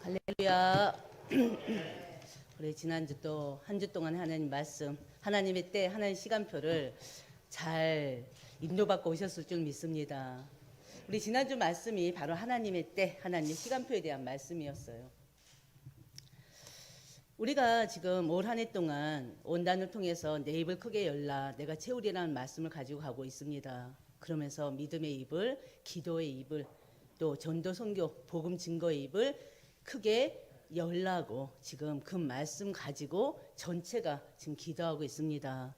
할렐루야. 우리 지난주 또 한 주 동안 하나님 말씀, 하나님의 때, 하나님 시간표를 잘 인도받고 오셨을 줄 믿습니다. 우리 지난주 말씀이 바로 하나님의 때, 하나님의 시간표에 대한 말씀이었어요. 우리가 지금 올 한 해 동안 온단을 통해서 내 입을 크게 열라 내가 채우리라는 말씀을 가지고 가고 있습니다. 그러면서 믿음의 입을, 기도의 입을, 또 전도 선교, 복음 증거의 입을 크게 열라고 지금 그 말씀 가지고 전체가 지금 기도하고 있습니다.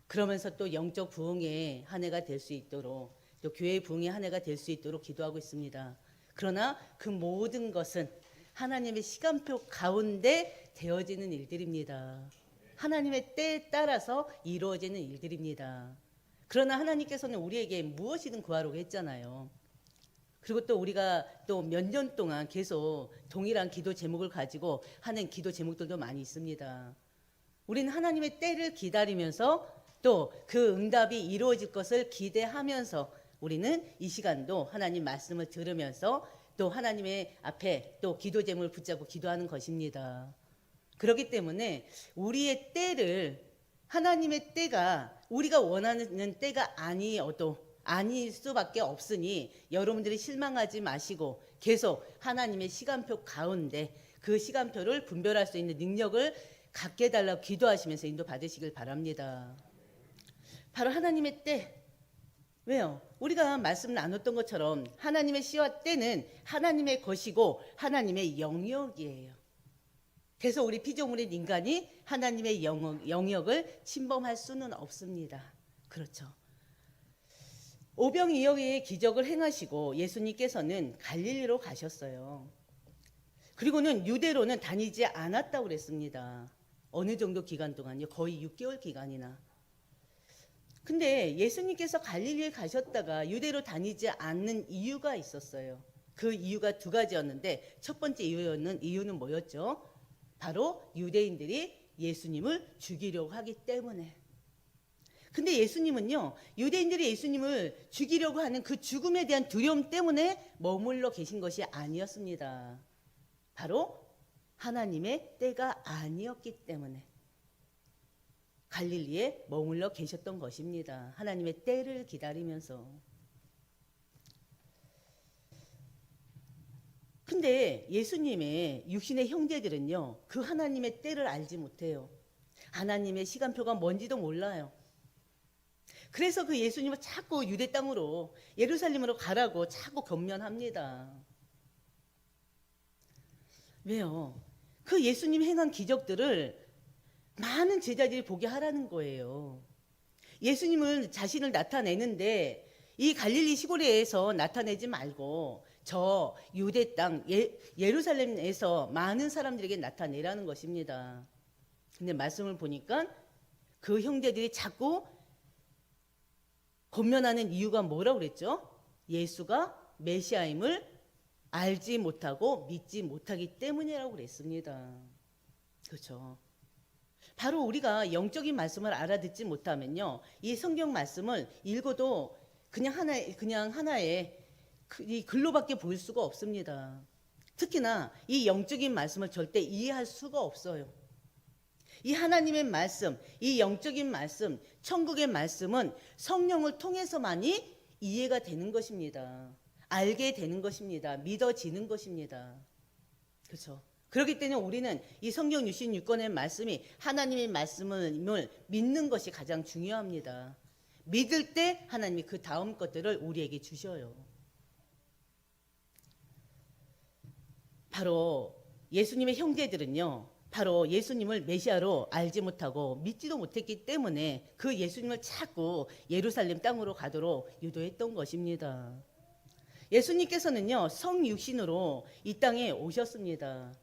그러면서 또 영적 부흥의 한 해가 될 수 있도록, 또 교회의 부흥의 한 해가 될 수 있도록 기도하고 있습니다. 그러나 그 모든 것은 하나님의 시간표 가운데 되어지는 일들입니다. 하나님의 때에 따라서 이루어지는 일들입니다. 그러나 하나님께서는 우리에게 무엇이든 구하라고 했잖아요. 그리고 또 우리가 또 몇 년 동안 계속 동일한 기도 제목을 가지고 하는 기도 제목들도 많이 있습니다. 우리는 하나님의 때를 기다리면서 또 그 응답이 이루어질 것을 기대하면서 우리는 이 시간도 하나님 말씀을 들으면서 또 하나님의 앞에 또 기도 제목을 붙잡고 기도하는 것입니다. 그렇기 때문에 우리의 때를, 하나님의 때가 우리가 원하는 때가 아닐 수밖에 없으니 여러분들이 실망하지 마시고 계속 하나님의 시간표 가운데 그 시간표를 분별할 수 있는 능력을 갖게 해달라고 기도하시면서 인도 받으시길 바랍니다. 바로 하나님의 때. 왜요? 우리가 말씀 나눴던 것처럼 하나님의 시와 때는 하나님의 것이고 하나님의 영역이에요. 그래서 우리 피조물인 인간이 하나님의 영역을 침범할 수는 없습니다. 그렇죠. 오병이어의 기적을 행하시고 예수님께서는 갈릴리로 가셨어요. 그리고는 유대로는 다니지 않았다고 그랬습니다. 어느 정도 기간 동안요? 거의 6개월 기간이나. 근데 예수님께서 갈릴리에 가셨다가 유대로 다니지 않는 이유가 있었어요. 그 이유가 두 가지였는데 첫 번째 이유는 뭐였죠? 바로 유대인들이 예수님을 죽이려고 하기 때문에. 근데 예수님은요, 유대인들이 예수님을 죽이려고 하는 그 죽음에 대한 두려움 때문에 머물러 계신 것이 아니었습니다. 바로 하나님의 때가 아니었기 때문에 갈릴리에 머물러 계셨던 것입니다. 하나님의 때를 기다리면서. 근데 예수님의 육신의 형제들은요, 그 하나님의 때를 알지 못해요. 하나님의 시간표가 뭔지도 몰라요. 그래서 그 예수님을 자꾸 유대 땅으로, 예루살렘으로 가라고 자꾸 권면합니다. 왜요? 그 예수님 행한 기적들을 많은 제자들이 보게 하라는 거예요. 예수님은 자신을 나타내는데 이 갈릴리 시골에서 나타내지 말고 저 유대 땅 예루살렘에서 많은 사람들에게 나타내라는 것입니다. 근데 말씀을 보니까 그 형제들이 자꾸 권면하는 이유가 뭐라고 그랬죠? 예수가 메시아임을 알지 못하고 믿지 못하기 때문이라고 그랬습니다. 그렇죠. 바로 우리가 영적인 말씀을 알아듣지 못하면요, 이 성경 말씀을 읽어도 그냥 하나의 이 글로밖에 보일 수가 없습니다. 특히나 이 영적인 말씀을 절대 이해할 수가 없어요. 이 하나님의 말씀, 이 영적인 말씀, 천국의 말씀은 성령을 통해서만이 이해가 되는 것입니다. 알게 되는 것입니다. 믿어지는 것입니다. 그렇죠. 그렇기 때문에 우리는 이 성경 66권의 말씀이 하나님의 말씀을 믿는 것이 가장 중요합니다. 믿을 때 하나님이 그 다음 것들을 우리에게 주셔요. 바로 예수님의 형제들은요, 바로 예수님을 메시아로 알지 못하고 믿지도 못했기 때문에 그 예수님을 자꾸 예루살렘 땅으로 가도록 유도했던 것입니다. 예수님께서는요, 성육신으로 이 땅에 오셨습니다.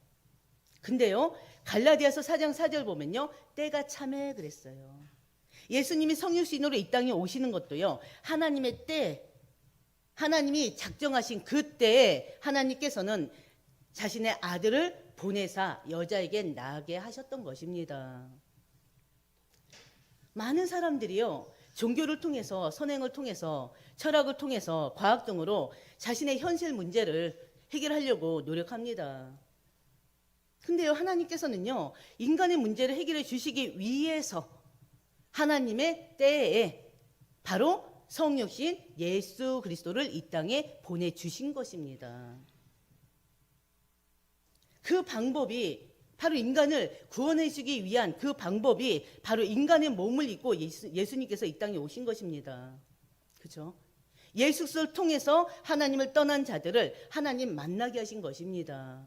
근데요, 갈라디아서 4장 4절 보면요, 때가 참해 그랬어요. 예수님이 성육신으로 이 땅에 오시는 것도요, 하나님의 때, 하나님이 작정하신 그 때에 하나님께서는 자신의 아들을 보내사 여자에게 낳게 하셨던 것입니다. 많은 사람들이요, 종교를 통해서, 선행을 통해서, 철학을 통해서, 과학 등으로 자신의 현실 문제를 해결하려고 노력합니다. 근데요, 하나님께서는요, 인간의 문제를 해결해 주시기 위해서 하나님의 때에 바로 성육신 예수 그리스도를 이 땅에 보내주신 것입니다. 그 방법이 바로 인간을 구원해 주기 위한 그 방법이 바로 인간의 몸을 입고 예수님께서 이 땅에 오신 것입니다. 그렇죠? 예수 그리스도를 통해서 하나님을 떠난 자들을 하나님 만나게 하신 것입니다.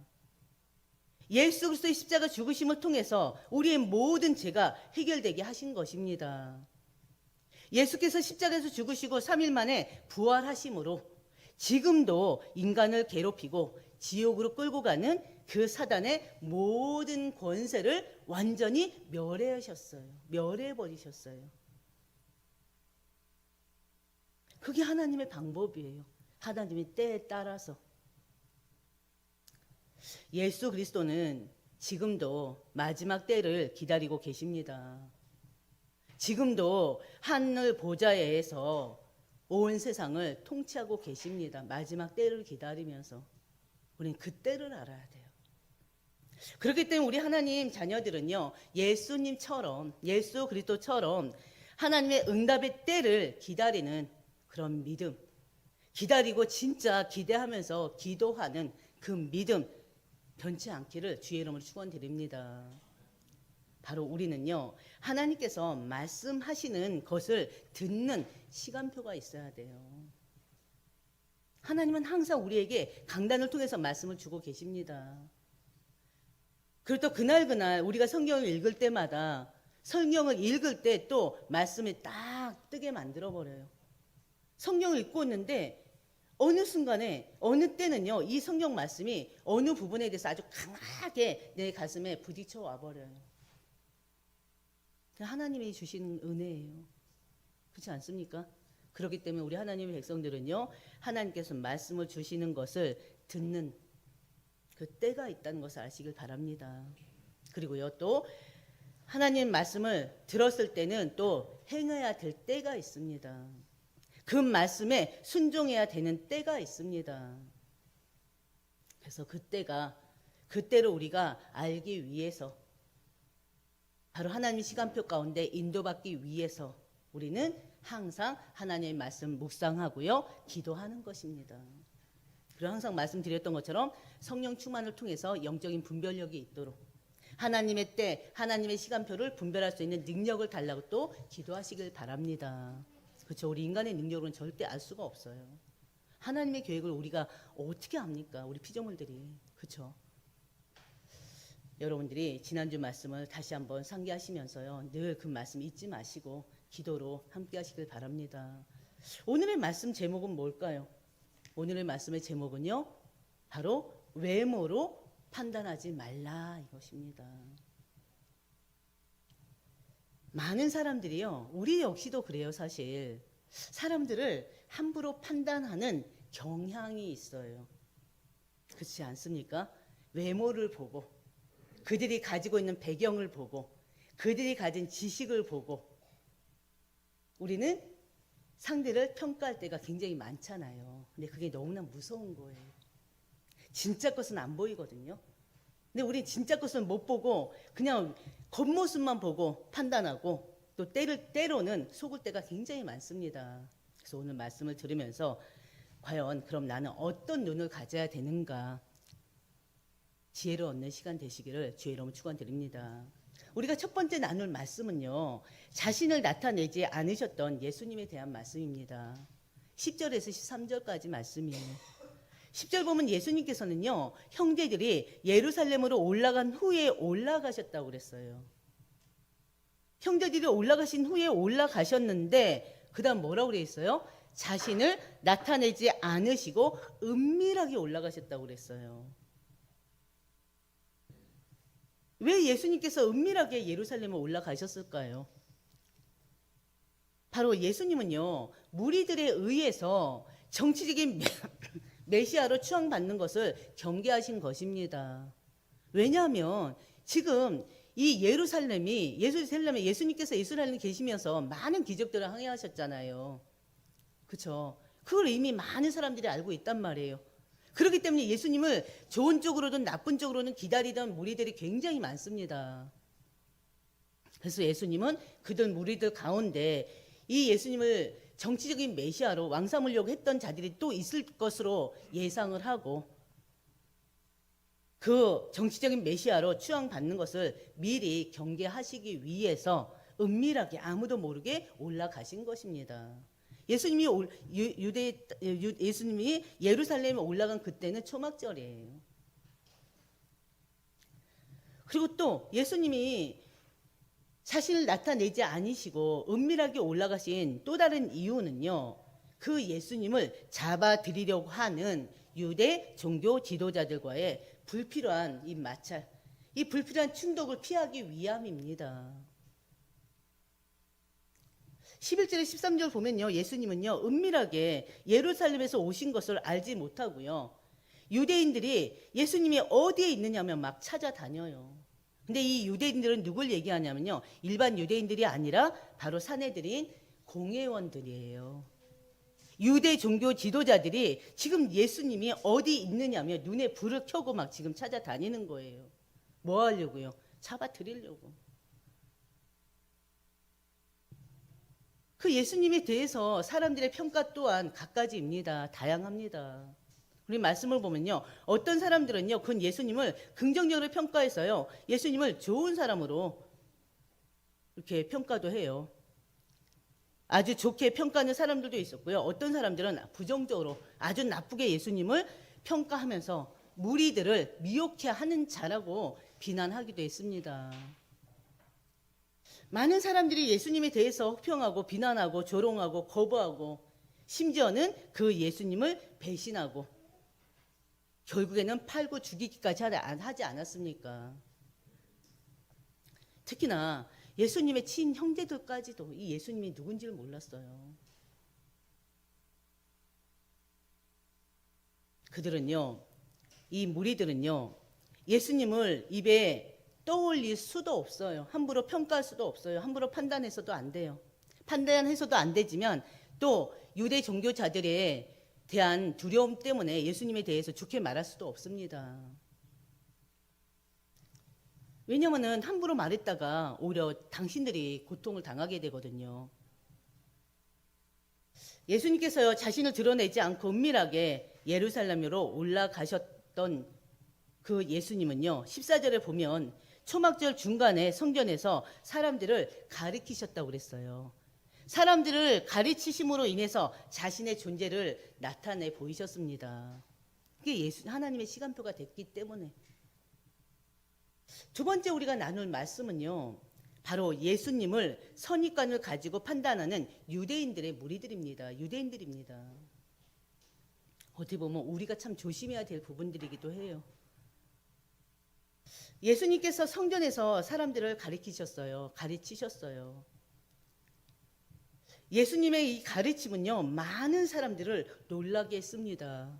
예수 그리스도의 십자가 죽으심을 통해서 우리의 모든 죄가 해결되게 하신 것입니다. 예수께서 십자가에서 죽으시고 3일 만에 부활하심으로 지금도 인간을 괴롭히고 지옥으로 끌고 가는 그 사단의 모든 권세를 완전히 멸해하셨어요. 멸해버리셨어요. 그게 하나님의 방법이에요. 하나님의 때에 따라서. 예수 그리스도는 지금도 마지막 때를 기다리고 계십니다. 지금도 하늘 보좌에서 온 세상을 통치하고 계십니다. 마지막 때를 기다리면서 우리는 그 때를 알아야 돼요. 그렇기 때문에 우리 하나님 자녀들은요, 예수님처럼, 예수 그리스도처럼 하나님의 응답의 때를 기다리는 그런 믿음, 기다리고 진짜 기대하면서 기도하는 그 믿음 변치 않기를 주의 이름으로 축원드립니다. 바로 우리는요, 하나님께서 말씀하시는 것을 듣는 시간표가 있어야 돼요. 하나님은 항상 우리에게 강단을 통해서 말씀을 주고 계십니다. 그리고 또 그날 우리가 성경을 읽을 때마다 성경을 읽을 때 또 말씀이 딱 뜨게 만들어버려요. 성경을 읽고 있는데 어느 순간에 어느 때는요, 이 성경 말씀이 어느 부분에 대해서 아주 강하게 내 가슴에 부딪혀 와버려요. 하나님이 주시는 은혜예요. 그렇지 않습니까? 그렇기 때문에 우리 하나님의 백성들은요, 하나님께서 말씀을 주시는 것을 듣는 그 때가 있다는 것을 아시길 바랍니다. 그리고요, 또 하나님 말씀을 들었을 때는 또 행해야 될 때가 있습니다. 그 말씀에 순종해야 되는 때가 있습니다. 그래서 그때를 우리가 알기 위해서 바로 하나님의 시간표 가운데 인도받기 위해서 우리는 항상 하나님의 말씀 묵상하고요, 기도하는 것입니다. 그리고 항상 말씀드렸던 것처럼 성령 충만을 통해서 영적인 분별력이 있도록 하나님의 때, 하나님의 시간표를 분별할 수 있는 능력을 달라고 또 기도하시길 바랍니다. 그렇죠? 우리 인간의 능력으로는 절대 알 수가 없어요. 하나님의 계획을 우리가 어떻게 압니까? 우리 피조물들이. 그렇죠? 여러분들이 지난주 말씀을 다시 한번 상기하시면서요, 늘 그 말씀 잊지 마시고 기도로 함께 하시길 바랍니다. 오늘의 말씀 제목은 뭘까요? 오늘의 말씀의 제목은요, 바로 외모로 판단하지 말라 이것입니다. 많은 사람들이요, 우리 역시도 그래요. 사실 사람들을 함부로 판단하는 경향이 있어요. 그렇지 않습니까? 외모를 보고, 그들이 가지고 있는 배경을 보고, 그들이 가진 지식을 보고 우리는 상대를 평가할 때가 굉장히 많잖아요. 근데 그게 너무나 무서운 거예요. 진짜 것은 안 보이거든요. 근데 우리 진짜 것은 못 보고 그냥 겉모습만 보고 판단하고, 또 때로는 속을 때가 굉장히 많습니다. 그래서 오늘 말씀을 들으면서 과연 그럼 나는 어떤 눈을 가져야 되는가, 지혜를 얻는 시간 되시기를 주의 이름으로 축원드립니다. 우리가 첫 번째 나눌 말씀은요, 자신을 나타내지 않으셨던 예수님에 대한 말씀입니다. 10절에서 13절까지 말씀이에요. 10절 보면 예수님께서는요, 형제들이 예루살렘으로 올라간 후에 올라가셨다고 그랬어요. 형제들이 올라가신 후에 올라가셨는데 그 다음 뭐라고 그랬어요? 자신을 나타내지 않으시고 은밀하게 올라가셨다고 그랬어요. 왜 예수님께서 은밀하게 예루살렘에 올라가셨을까요? 바로 예수님은요, 무리들에 의해서 정치적인 메시아로 추앙받는 것을 경계하신 것입니다. 왜냐하면 지금 이 예루살렘에 예수님께서 예루살렘에 계시면서 많은 기적들을 행하셨잖아요. 그렇죠? 그걸 이미 많은 사람들이 알고 있단 말이에요. 그렇기 때문에 예수님을 좋은 쪽으로든 나쁜 쪽으로는 기다리던 무리들이 굉장히 많습니다. 그래서 예수님은 그들 무리들 가운데 이 예수님을 정치적인 메시아로 왕 삼으려고 했던 자들이 또 있을 것으로 예상을 하고 그 정치적인 메시아로 추앙받는 것을 미리 경계하시기 위해서 은밀하게 아무도 모르게 올라가신 것입니다. 예수님이 예루살렘에 올라간 그때는 초막절이에요. 그리고 또 예수님이 자신을 나타내지 않으시고 은밀하게 올라가신 또 다른 이유는요. 그 예수님을 잡아들이려고 하는 유대 종교 지도자들과의 불필요한 이 마찰, 이 불필요한 충돌을 피하기 위함입니다. 11절에 13절 보면요. 예수님은요. 은밀하게 예루살렘에서 오신 것을 알지 못하고요. 유대인들이 예수님이 어디에 있느냐면 막 찾아다녀요. 근데 이 유대인들은 누굴 얘기하냐면요. 일반 유대인들이 아니라 바로 사내들인 공회원들이에요. 유대 종교 지도자들이 지금 예수님이 어디 있느냐며 눈에 불을 켜고 막 지금 찾아다니는 거예요. 뭐 하려고요? 잡아들이려고. 그 예수님에 대해서 사람들의 평가 또한 갖가지입니다. 다양합니다. 우리 말씀을 보면요. 어떤 사람들은요. 그 예수님을 긍정적으로 평가해서요. 예수님을 좋은 사람으로 이렇게 평가도 해요. 아주 좋게 평가하는 사람들도 있었고요. 어떤 사람들은 부정적으로 아주 나쁘게 예수님을 평가하면서 무리들을 미혹해 하는 자라고 비난하기도 했습니다. 많은 사람들이 예수님에 대해서 혹평하고 비난하고 조롱하고 거부하고 심지어는 그 예수님을 배신하고 결국에는 팔고 죽이기까지 하지 않았습니까? 특히나 예수님의 친형제들까지도 이 예수님이 누군지를 몰랐어요. 그들은요, 이 무리들은요, 예수님을 입에 떠올릴 수도 없어요. 함부로 평가할 수도 없어요. 함부로 판단해서도 안 돼요. 판단해서도 안 되지만 또 유대 종교자들에 대한 두려움 때문에 예수님에 대해서 좋게 말할 수도 없습니다. 왜냐하면 함부로 말했다가 오히려 당신들이 고통을 당하게 되거든요. 예수님께서요 자신을 드러내지 않고 은밀하게 예루살렘으로 올라가셨던 그 예수님은요 14절에 보면 초막절 중간에 성전에서 사람들을 가리키셨다고 그랬어요. 사람들을 가르치심으로 인해서 자신의 존재를 나타내 보이셨습니다. 그게 하나님의 시간표가 됐기 때문에. 두 번째 우리가 나눌 말씀은요. 바로 예수님을 선입관을 가지고 판단하는 유대인들의 무리들입니다. 유대인들입니다. 어떻게 보면 우리가 참 조심해야 될 부분들이기도 해요. 예수님께서 성전에서 사람들을 가르치셨어요. 예수님의 이 가르침은요, 많은 사람들을 놀라게 했습니다.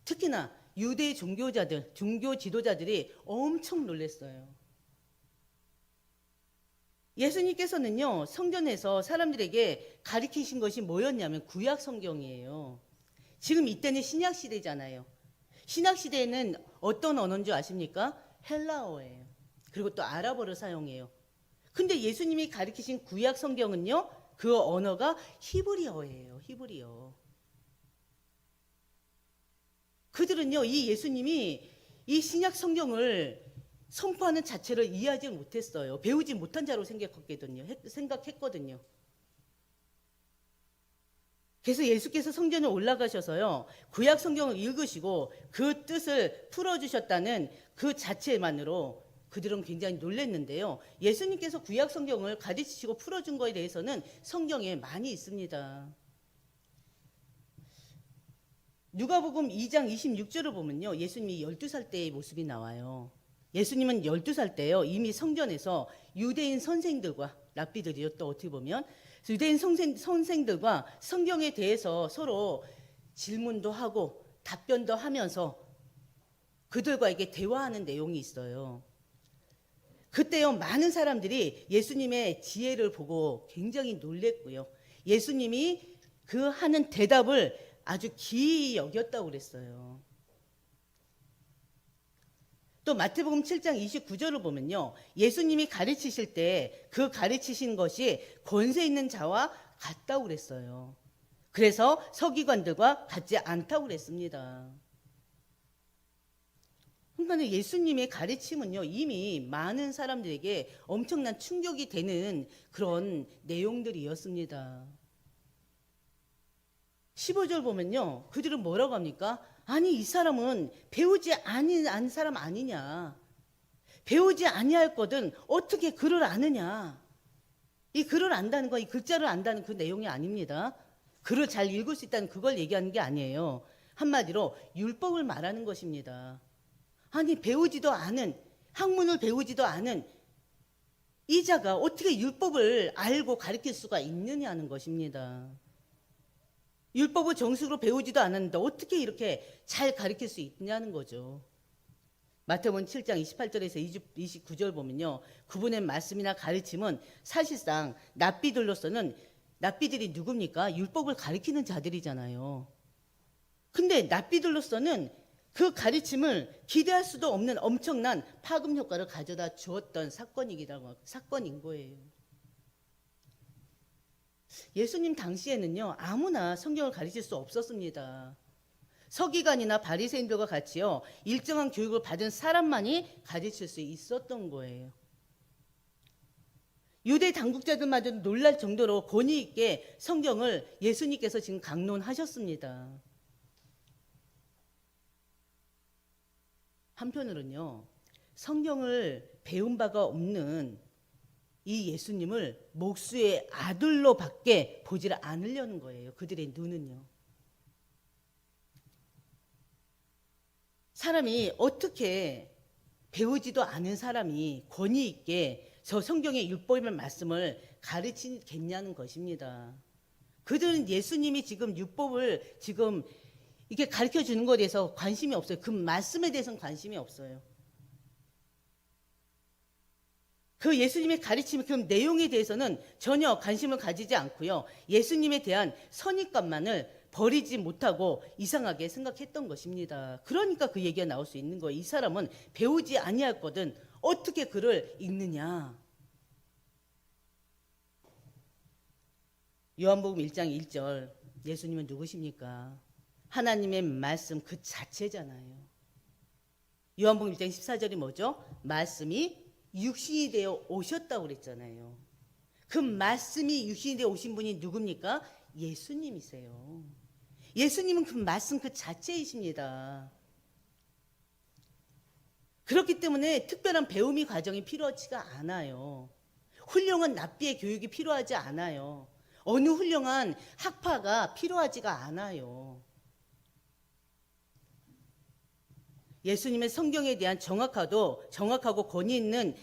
특히나 유대 종교자들, 종교 지도자들이 엄청 놀랐어요. 예수님께서는요, 성전에서 사람들에게 가르치신 것이 뭐였냐면 구약 성경이에요. 지금 이때는 신약 시대잖아요. 신약 시대에는 어떤 언어인 줄 아십니까? 헬라어예요. 그리고 또 아랍어를 사용해요. 근데 예수님이 가르치신 구약 성경은요, 그 언어가 히브리어예요. 히브리어. 그들은요, 이 예수님이 이 신약 성경을 선포하는 자체를 이해하지 못했어요. 배우지 못한 자로 생각했거든요. 그래서 예수께서 성전에 올라가셔서요, 구약 성경을 읽으시고 그 뜻을 풀어주셨다는 그 자체만으로 그들은 굉장히 놀랐는데요. 예수님께서 구약 성경을 가르치시고 풀어준 거에 대해서는 성경에 많이 있습니다. 누가복음 2장 26절을 보면요. 예수님이 12살 때의 모습이 나와요. 예수님은 12살 때요. 이미 성전에서 유대인 선생들과 랍비들이요. 또 어떻게 보면 유대인 선생들과 성경에 대해서 서로 질문도 하고 답변도 하면서 그들과에게 대화하는 내용이 있어요. 그때요 많은 사람들이 예수님의 지혜를 보고 굉장히 놀랬고요. 예수님이 그 하는 대답을 아주 기이 여겼다고 그랬어요. 또 마태복음 7장 29절을 보면요, 예수님이 가르치실 때 그 가르치신 것이 권세 있는 자와 같다고 그랬어요. 그래서 서기관들과 같지 않다고 그랬습니다. 그러니까 예수님의 가르침은요, 이미 많은 사람들에게 엄청난 충격이 되는 그런 내용들이었습니다. 15절 보면요, 그들은 뭐라고 합니까? 아니, 이 사람은 배우지 아닌 사람 아니냐, 배우지 아니할 거든 어떻게 글을 아느냐. 이 글을 안다는 건 이 글자를 안다는 그 내용이 아닙니다. 글을 잘 읽을 수 있다는 그걸 얘기하는 게 아니에요. 한마디로 율법을 말하는 것입니다. 아니, 배우지도 않은, 학문을 배우지도 않은 이 자가 어떻게 율법을 알고 가르칠 수가 있느냐는 것입니다. 율법을 정식으로 배우지도 않았는데 어떻게 이렇게 잘 가르칠 수 있냐는 거죠. 마태복음 7장 28절에서 29절 보면요, 그분의 말씀이나 가르침은 사실상 납비들로서는, 납비들이 누굽니까? 율법을 가르치는 자들이잖아요. 근데 납비들로서는 그 가르침을 기대할 수도 없는 엄청난 파급 효과를 가져다 주었던 사건인 거예요. 예수님 당시에는요, 아무나 성경을 가르칠 수 없었습니다. 서기관이나 바리새인들과 같이요, 일정한 교육을 받은 사람만이 가르칠 수 있었던 거예요. 유대 당국자들마저도 놀랄 정도로 권위 있게 성경을 예수님께서 지금 강론하셨습니다. 한편으로는요, 성경을 배운 바가 없는 이 예수님을 목수의 아들로 밖에 보지를 않으려는 거예요. 그들의 눈은요. 사람이 어떻게 배우지도 않은 사람이 권위 있게 저 성경의 율법의 말씀을 가르치겠냐는 것입니다. 그들은 예수님이 지금 율법을 지금 이게 가르쳐 주는 것에 대해서 관심이 없어요. 그 말씀에 대해서는 관심이 없어요. 그 예수님의 가르침, 그 내용에 대해서는 전혀 관심을 가지지 않고요, 예수님에 대한 선입관만을 버리지 못하고 이상하게 생각했던 것입니다. 그러니까 그 얘기가 나올 수 있는 거예요. 이 사람은 배우지 아니했거든 어떻게 글을 읽느냐. 요한복음 1장 1절, 예수님은 누구십니까? 하나님의 말씀 그 자체잖아요. 요한복음 1장 14절이 뭐죠? 말씀이 육신이 되어 오셨다고 그랬잖아요. 그 말씀이 육신이 되어 오신 분이 누굽니까? 예수님이세요. 예수님은 그 말씀 그 자체이십니다. 그렇기 때문에 특별한 배움이 과정이 필요하지가 않아요. 훌륭한 납비의 교육이 필요하지 않아요. 어느 훌륭한 학파가 필요하지가 않아요. 예수님의 성경에 대한 정확하고 권위 있는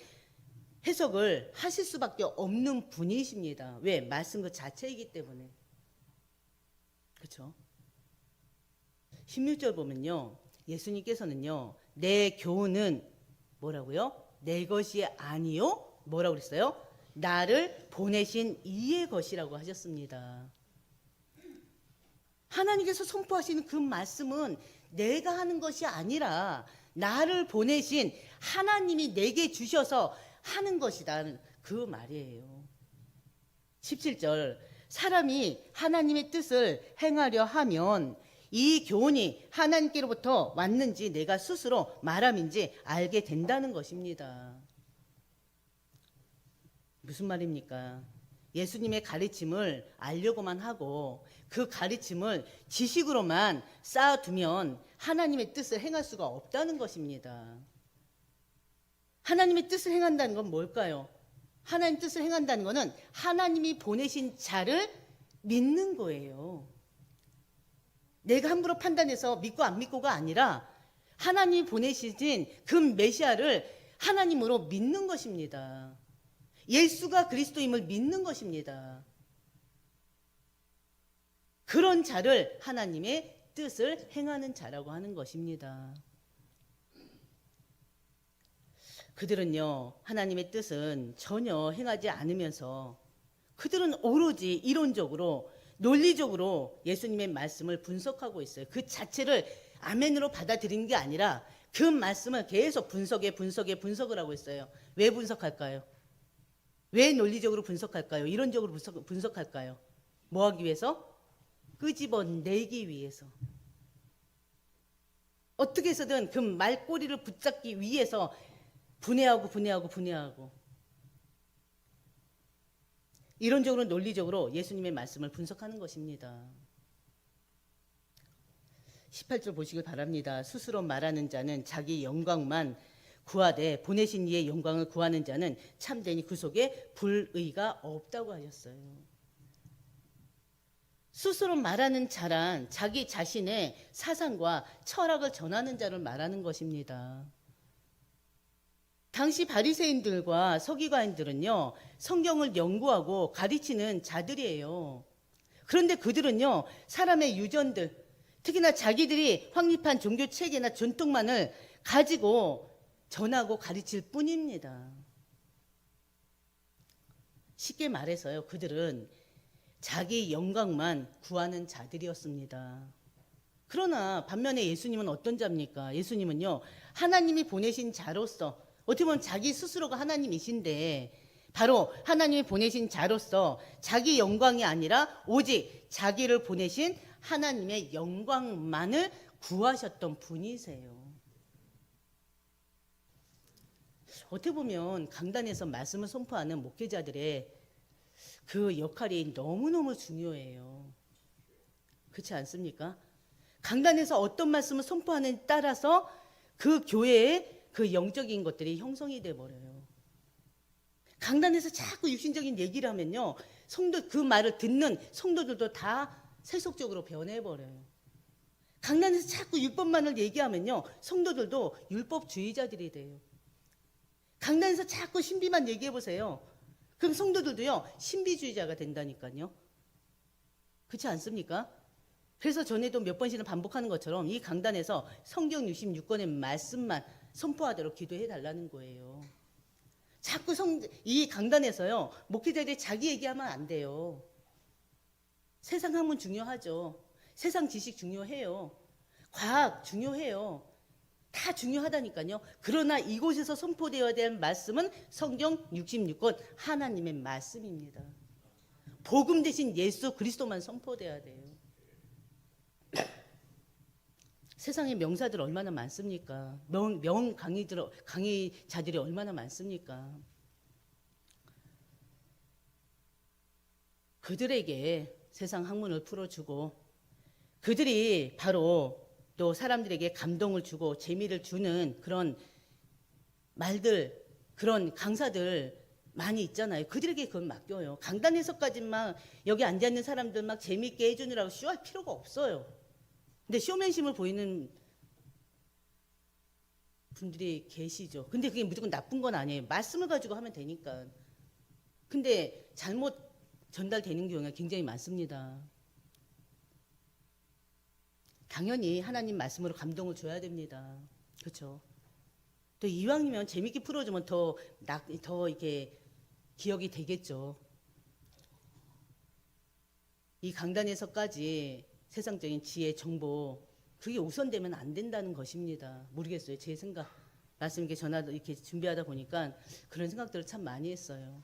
해석을 하실 수밖에 없는 분이십니다. 왜? 말씀 그 자체이기 때문에. 그렇죠? 16절 보면요, 예수님께서는요, 내 교훈은 뭐라고요? 내 것이 아니요, 뭐라고 그랬어요? 나를 보내신 이의 것이라고 하셨습니다. 하나님께서 선포하시는 그 말씀은 내가 하는 것이 아니라 나를 보내신 하나님이 내게 주셔서 하는 것이다, 그 말이에요. 17절, 사람이 하나님의 뜻을 행하려 하면 이 교훈이 하나님께로부터 왔는지 내가 스스로 말함인지 알게 된다는 것입니다. 무슨 말입니까? 예수님의 가르침을 알려고만 하고 그 가르침을 지식으로만 쌓아두면 하나님의 뜻을 행할 수가 없다는 것입니다. 하나님의 뜻을 행한다는 건 뭘까요? 하나님 뜻을 행한다는 것은 하나님이 보내신 자를 믿는 거예요. 내가 함부로 판단해서 믿고 안 믿고가 아니라 하나님이 보내신 그 메시아를 하나님으로 믿는 것입니다. 예수가 그리스도임을 믿는 것입니다. 그런 자를 하나님의 뜻을 행하는 자라고 하는 것입니다. 그들은요, 하나님의 뜻은 전혀 행하지 않으면서 그들은 오로지 이론적으로 논리적으로 예수님의 말씀을 분석하고 있어요. 그 자체를 아멘으로 받아들이는 게 아니라 그 말씀을 계속 분석을 하고 있어요. 왜 분석할까요? 왜 논리적으로 분석할까요? 이론적으로 분석할까요? 뭐 하기 위해서? 끄집어내기 위해서. 어떻게 해서든 그 말꼬리를 붙잡기 위해서 분해하고 이론적으로 논리적으로 예수님의 말씀을 분석하는 것입니다. 18절 보시길 바랍니다. 스스로 말하는 자는 자기 영광만 구하되 보내신 이의 영광을 구하는 자는 참되니 그 속에 불의가 없다고 하셨어요. 스스로 말하는 자란 자기 자신의 사상과 철학을 전하는 자를 말하는 것입니다. 당시 바리새인들과 서기관들은요, 성경을 연구하고 가르치는 자들이에요. 그런데 그들은요, 사람의 유전들, 특히나 자기들이 확립한 종교 체계나 전통만을 가지고 전하고 가르칠 뿐입니다. 쉽게 말해서요, 그들은 자기 영광만 구하는 자들이었습니다. 그러나 반면에 예수님은 어떤 자입니까? 예수님은요, 하나님이 보내신 자로서, 어떻게 보면 자기 스스로가 하나님이신데 바로 하나님이 보내신 자로서 자기 영광이 아니라 오직 자기를 보내신 하나님의 영광만을 구하셨던 분이세요. 어떻게 보면 강단에서 말씀을 선포하는 목회자들의 그 역할이 너무너무 중요해요. 그렇지 않습니까? 강단에서 어떤 말씀을 선포하느냐에 따라서 그 교회의 그 영적인 것들이 형성이 돼 버려요. 강단에서 자꾸 육신적인 얘기를 하면요, 성도 그 말을 듣는 성도들도 다 세속적으로 변해버려요. 강단에서 자꾸 율법만을 얘기하면요, 성도들도 율법주의자들이 돼요. 강단에서 자꾸 신비만 얘기해보세요. 그럼 성도들도요, 신비주의자가 된다니까요. 그렇지 않습니까? 그래서 전에도 몇 번씩은 반복하는 것처럼 이 강단에서 성경 66권의 말씀만 선포하도록 기도해 달라는 거예요. 자꾸 이 강단에서요, 목회자들이 자기 얘기하면 안 돼요. 세상 학문 중요하죠. 세상 지식 중요해요. 과학 중요해요. 다 중요하다니까요. 그러나 이곳에서 선포되어야 될 말씀은 성경 66권 하나님의 말씀입니다. 복음 대신 예수 그리스도만 선포돼야 돼요. 세상에 명사들 얼마나 많습니까? 강의자들이 얼마나 많습니까? 그들에게 세상 학문을 풀어주고 그들이 바로 또 사람들에게 감동을 주고 재미를 주는 그런 말들, 그런 강사들 많이 있잖아요. 그들에게 그건 맡겨요. 강단에서까지만 여기 앉아있는 사람들 막 재미있게 해주느라고 쇼할 필요가 없어요. 근데 쇼맨심을 보이는 분들이 계시죠. 근데 그게 무조건 나쁜 건 아니에요. 말씀을 가지고 하면 되니까. 근데 잘못 전달되는 경우가 굉장히 많습니다. 당연히 하나님 말씀으로 감동을 줘야 됩니다. 그렇죠? 또 이왕이면 재밌게 풀어주면 더 이렇게 기억이 되겠죠. 이 강단에서까지 세상적인 지혜, 정보, 그게 우선되면 안 된다는 것입니다. 모르겠어요. 제 생각. 말씀 이렇게 이렇게 준비하다 보니까 그런 생각들을 참 많이 했어요.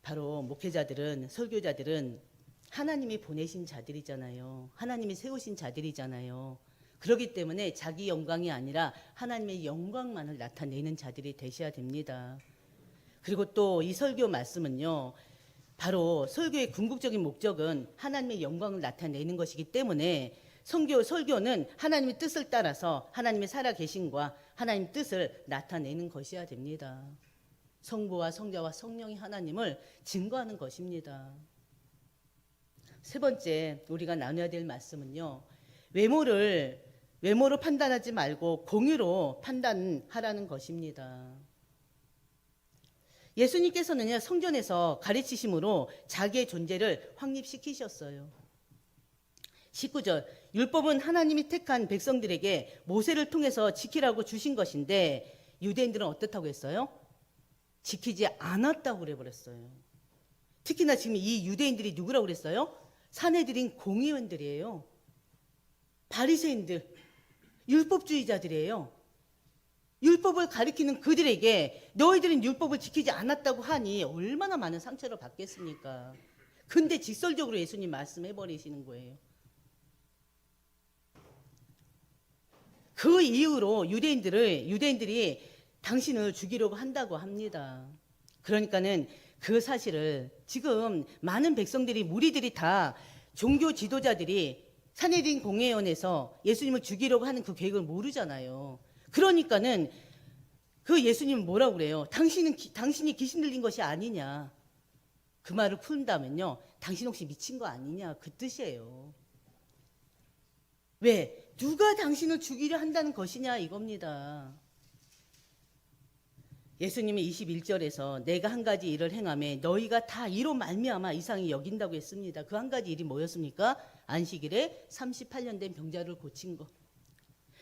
바로 목회자들은, 설교자들은 하나님이 보내신 자들이잖아요. 하나님이 세우신 자들이잖아요. 그렇기 때문에 자기 영광이 아니라 하나님의 영광만을 나타내는 자들이 되셔야 됩니다. 그리고 또 이 설교 말씀은요, 바로 설교의 궁극적인 목적은 하나님의 영광을 나타내는 것이기 때문에 설교는 하나님의 뜻을 따라서 하나님의 살아계심과 하나님의 뜻을 나타내는 것이어야 됩니다. 성부와 성자와 성령이 하나님을 증거하는 것입니다. 세 번째 우리가 나눠야 될 말씀은요, 외모로 판단하지 말고 공의로 판단하라는 것입니다. 예수님께서는요, 성전에서 가르치심으로 자기의 존재를 확립시키셨어요. 19절, 율법은 하나님이 택한 백성들에게 모세를 통해서 지키라고 주신 것인데 유대인들은 어떻다고 했어요? 지키지 않았다고 그래버렸어요. 특히나 지금 이 유대인들이 누구라고 그랬어요? 사내들인 공의원들이에요. 바리새인들. 율법주의자들이에요. 율법을 가리키는 그들에게 너희들은 율법을 지키지 않았다고 하니 얼마나 많은 상처를 받겠습니까? 근데 직설적으로 예수님 말씀해버리시는 거예요. 그 이후로 유대인들이 당신을 죽이려고 한다고 합니다. 그러니까는 그 사실을 지금 많은 백성들이, 무리들이 다, 종교 지도자들이 산헤드린 공회원에서 예수님을 죽이려고 하는 그 계획을 모르잖아요. 그러니까는 그 예수님은 뭐라고 그래요? 당신이 귀신 들린 것이 아니냐. 그 말을 푼다면요, 당신 혹시 미친 거 아니냐, 그 뜻이에요. 왜? 누가 당신을 죽이려 한다는 것이냐, 이겁니다. 예수님이 21절에서 내가 한 가지 일을 행하며 너희가 다 이로 말미암아 이상히 여긴다고 했습니다. 그 한 가지 일이 뭐였습니까? 안식일에 38년 된 병자를 고친 것.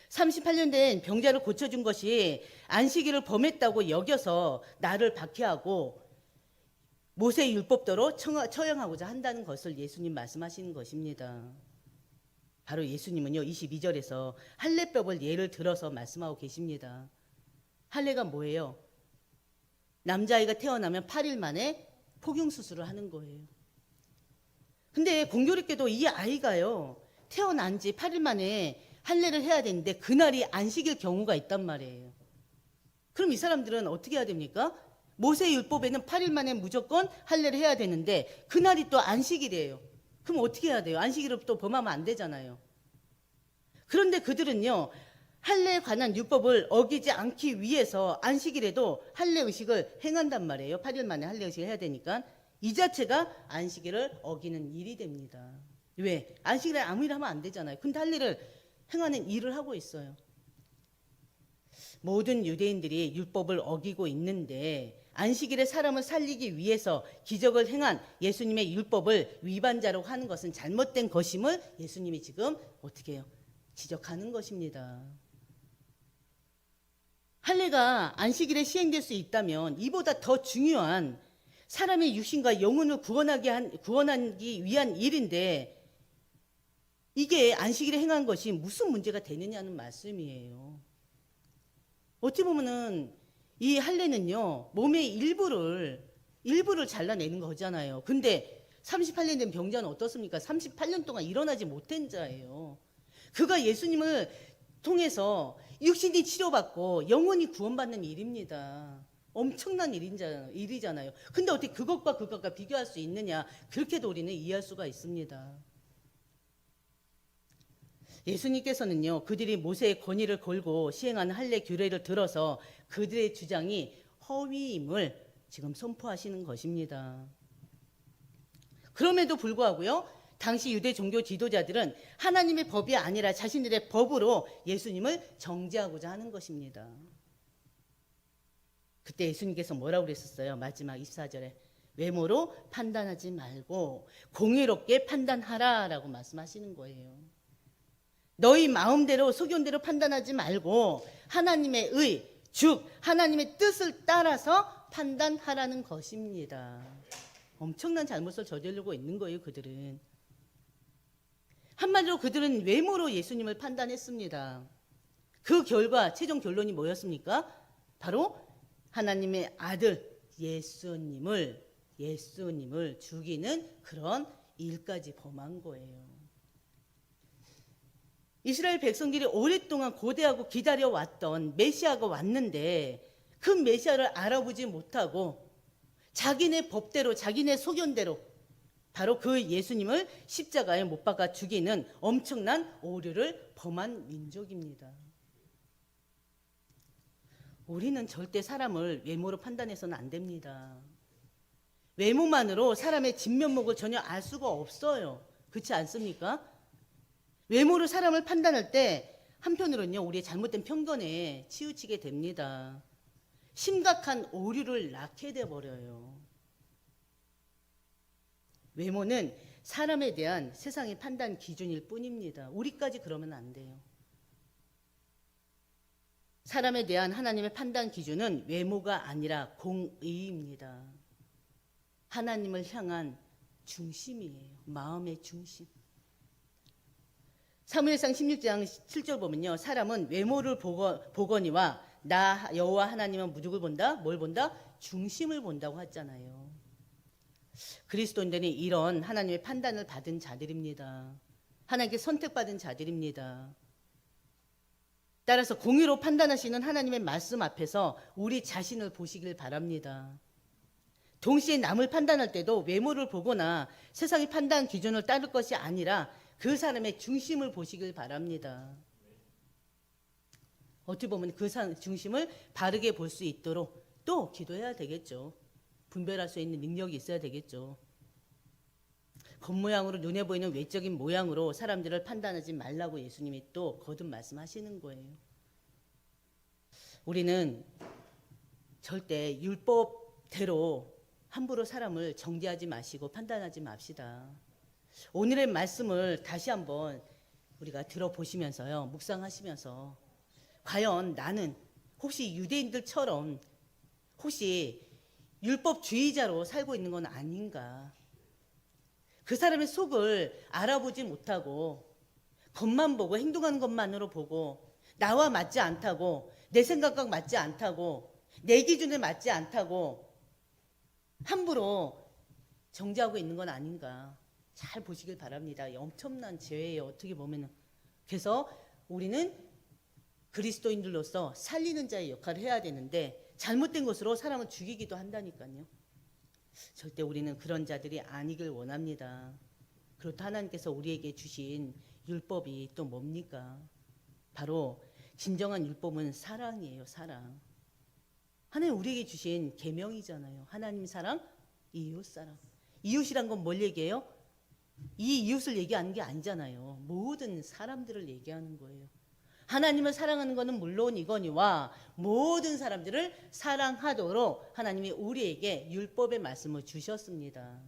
38년 된 병자를 고쳐준 것이 안식일을 범했다고 여겨서 나를 박해하고 모세의 율법대로 처형하고자 한다는 것을 예수님 말씀하시는 것입니다. 바로 예수님은요, 22절에서 할례법을 예를 들어서 말씀하고 계십니다. 할례가 뭐예요? 남자아이가 태어나면 8일 만에 포경수술을 하는 거예요. 근데 공교롭게도 이 아이가요, 태어난 지 8일 만에 할례를 해야 되는데 그날이 안식일 경우가 있단 말이에요. 그럼 이 사람들은 어떻게 해야 됩니까? 모세 율법에는 8일 만에 무조건 할례를 해야 되는데 그날이 또 안식일이에요. 그럼 어떻게 해야 돼요? 안식일을 또 범하면 안 되잖아요. 그런데 그들은요, 할례에 관한 율법을 어기지 않기 위해서 안식일에도 할례 의식을 행한단 말이에요. 8일 만에 할례 의식을 해야 되니까. 이 자체가 안식일을 어기는 일이 됩니다. 왜? 안식일에 아무 일 하면 안 되잖아요. 근데 할례를 행하는 일을 하고 있어요. 모든 유대인들이 율법을 어기고 있는데 안식일에 사람을 살리기 위해서 기적을 행한 예수님의 율법을 위반자라고 하는 것은 잘못된 것임을 예수님이 지금 어떻게 해요? 지적하는 것입니다. 할례가 안식일에 시행될 수 있다면 이보다 더 중요한 사람의 육신과 영혼을 구원하기 위한 일인데 이게 안식일에 행한 것이 무슨 문제가 되느냐는 말씀이에요. 어찌 보면은 이 할례는요, 몸의 일부를 잘라내는 거잖아요. 근데 38년 된 병자는 어떻습니까? 38년 동안 일어나지 못한 자예요. 그가 예수님을 통해서 육신이 치료받고 영혼이 구원받는 일입니다. 엄청난 일이잖아요. 근데 어떻게 그것과 비교할 수 있느냐? 그렇게도 우리는 이해할 수가 있습니다. 예수님께서는요, 그들이 모세의 권위를 걸고 시행하는 할례 규례를 들어서 그들의 주장이 허위임을 지금 선포하시는 것입니다. 그럼에도 불구하고요, 당시 유대 종교 지도자들은 하나님의 법이 아니라 자신들의 법으로 예수님을 정죄하고자 하는 것입니다. 그때 예수님께서 뭐라고 그랬었어요? 마지막 24절에 외모로 판단하지 말고 공의롭게 판단하라라고 말씀하시는 거예요. 너희 마음대로 소견대로 판단하지 말고 하나님의 의, 즉 하나님의 뜻을 따라서 판단하라는 것입니다. 엄청난 잘못을 저지르고 있는 거예요, 그들은. 한마디로 그들은 외모로 예수님을 판단했습니다. 그 결과 최종 결론이 뭐였습니까? 바로 하나님의 아들 예수님을 죽이는 그런 일까지 범한 거예요. 이스라엘 백성들이 오랫동안 고대하고 기다려왔던 메시아가 왔는데 그 메시아를 알아보지 못하고 자기네 법대로 자기네 소견대로 바로 그 예수님을 십자가에 못 박아 죽이는 엄청난 오류를 범한 민족입니다. 우리는 절대 사람을 외모로 판단해서는 안 됩니다. 외모만으로 사람의 진면목을 전혀 알 수가 없어요. 그렇지 않습니까? 외모로 사람을 판단할 때 한편으로는요, 우리의 잘못된 편견에 치우치게 됩니다. 심각한 오류를 낳게 돼버려요. 외모는 사람에 대한 세상의 판단 기준일 뿐입니다. 우리까지 그러면 안 돼요. 사람에 대한 하나님의 판단 기준은 외모가 아니라 공의입니다. 하나님을 향한 중심이에요. 마음의 중심. 사무엘상 16장 7절 보면요. 사람은 외모를 보거니와 나 여호와 하나님은 누굴 본다? 뭘 본다? 중심을 본다고 했잖아요. 그리스도인들은 이런 하나님의 판단을 받은 자들입니다. 하나님께 선택받은 자들입니다. 따라서 공의로 판단하시는 하나님의 말씀 앞에서 우리 자신을 보시길 바랍니다. 동시에 남을 판단할 때도 외모를 보거나 세상의 판단 기준을 따를 것이 아니라 그 사람의 중심을 보시길 바랍니다. 어떻게 보면 그 중심을 바르게 볼 수 있도록 또 기도해야 되겠죠. 분별할 수 있는 능력이 있어야 되겠죠. 겉모양으로 눈에 보이는 외적인 모양으로 사람들을 판단하지 말라고 예수님이 또 거듭 말씀하시는 거예요. 우리는 절대 율법대로 함부로 사람을 정죄하지 마시고 판단하지 맙시다. 오늘의 말씀을 다시 한번 우리가 들어보시면서요, 묵상하시면서 과연 나는 혹시 유대인들처럼 혹시 율법주의자로 살고 있는 건 아닌가? 그 사람의 속을 알아보지 못하고 겉만 보고 행동하는 것만으로 보고 나와 맞지 않다고, 내 생각과 맞지 않다고, 내 기준에 맞지 않다고 함부로 정죄하고 있는 건 아닌가? 잘 보시길 바랍니다. 엄청난 죄예요. 어떻게 보면. 그래서 우리는 그리스도인들로서 살리는 자의 역할을 해야 되는데 잘못된 것으로 사람을 죽이기도 한다니까요. 절대 우리는 그런 자들이 아니길 원합니다. 그렇다 하나님께서 우리에게 주신 율법이 또 뭡니까? 바로 진정한 율법은 사랑이에요. 사랑. 하나님 우리에게 주신 계명이잖아요. 하나님 사랑, 이웃 사랑. 이웃이란 건 뭘 얘기해요? 이 이웃을 얘기하는 게 아니잖아요. 모든 사람들을 얘기하는 거예요. 하나님을 사랑하는 것은 물론이거니와 모든 사람들을 사랑하도록 하나님이 우리에게 율법의 말씀을 주셨습니다.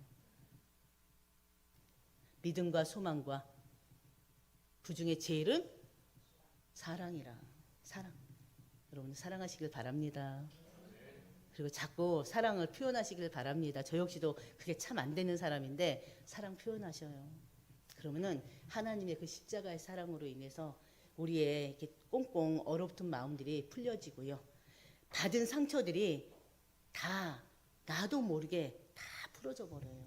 믿음과 소망과 그 중에 제일은 사랑이라. 사랑. 여러분 사랑하시길 바랍니다. 그리고 자꾸 사랑을 표현하시길 바랍니다. 저 역시도 그게 참 안 되는 사람인데 사랑 표현하셔요. 그러면은 하나님의 그 십자가의 사랑으로 인해서 우리의 이렇게 꽁꽁 얼어붙은 마음들이 풀려지고요. 받은 상처들이 다 나도 모르게 다 풀어져 버려요.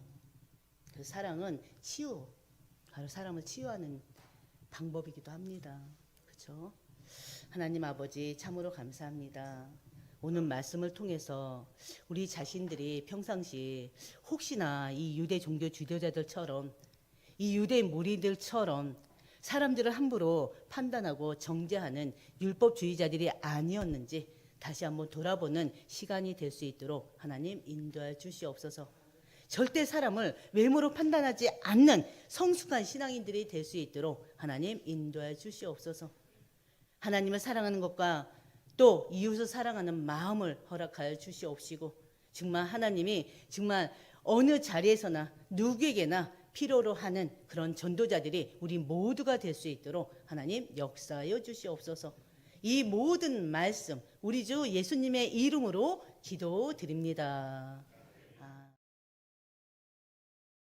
그래서 사랑은 치유, 바로 사람을 치유하는 방법이기도 합니다. 그렇죠? 하나님 아버지 참으로 감사합니다. 오늘 말씀을 통해서 우리 자신들이 평상시 혹시나 이 유대 종교 지도자들처럼 이 유대 무리들처럼 사람들을 함부로 판단하고 정죄하는 율법주의자들이 아니었는지 다시 한번 돌아보는 시간이 될 수 있도록 하나님 인도해 주시옵소서. 절대 사람을 외모로 판단하지 않는 성숙한 신앙인들이 될 수 있도록 하나님 인도해 주시옵소서. 하나님을 사랑하는 것과 또 이웃을 사랑하는 마음을 허락하여 주시옵시고 정말 하나님이 정말 어느 자리에서나 누구에게나 필요로 하는 그런 전도자들이 우리 모두가 될 수 있도록 하나님 역사하여 주시옵소서. 이 모든 말씀 우리 주 예수님의 이름으로 기도드립니다.